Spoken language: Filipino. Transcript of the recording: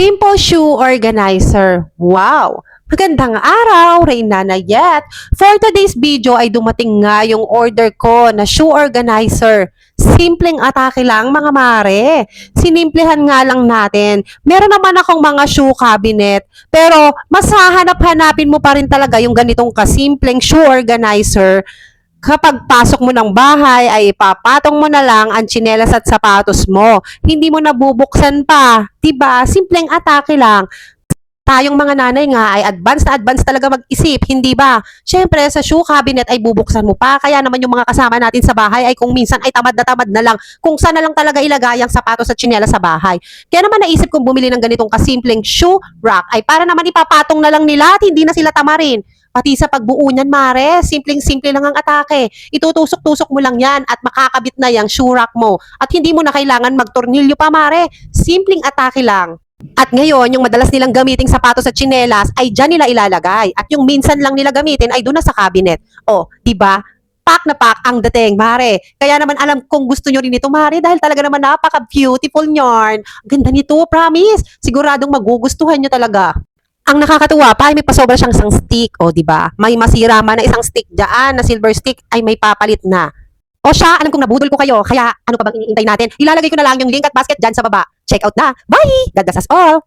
Simple Shoe Organizer. Wow! Magandang araw, Reyna Nayet. For today's video ay dumating nga yung order ko na shoe organizer. Simpleng atake lang mga mare. Sinimplihan nga lang natin. Meron naman akong mga shoe cabinet, pero mas hahanap-hanapin mo pa rin talaga yung ganitong kasimpleng shoe organizer. Kapag pasok mo ng bahay ay ipapatong mo na lang ang tsinelas at sapatos mo. Hindi mo na bubuksan pa. 'Di ba? Simpleng atake lang. Tayong mga nanay nga ay advance na advance talaga mag-isip, hindi ba? Siyempre, sa shoe cabinet ay bubuksan mo pa. Kaya naman yung mga kasama natin sa bahay ay kung minsan ay tamad na lang. Kung saan na lang talaga ilagay ang sapatos at tsinelas sa bahay. Kaya naman naisip kong bumili ng ganitong kasimpleng shoe rack ay para naman ipapatong na lang nila at hindi na sila tamarin. Pati sa pagbuo niyan, mare, simpleng-simple lang ang atake. Itutusok-tusok mo lang yan at makakabit na yung shoe rack mo. At hindi mo na kailangan magtornilyo pa, mare. Simpleng atake lang. At ngayon, yung madalas nilang gamiting sapatos at tsinelas ay dyan nila ilalagay. At yung minsan lang nila gamitin ay doon na sa cabinet. O, di ba? Pack na pack ang dating, mare. Kaya naman alam kong gusto nyo rin ito, mare, dahil talaga naman napaka-beautiful yarn. Ganda nito, promise. Siguradong magugustuhan nyo talaga. Ang nakakatuwa pa ay may pasobra siyang isang stick, o di ba? May masira man na isang stick diyan na silver stick ay may papalit na. O siya, alam kong nabudol ko kayo, kaya ano pa bang iniintay natin? Ilalagay ko na lang yung link at basket dyan sa baba. Check out na. Bye! God bless us all!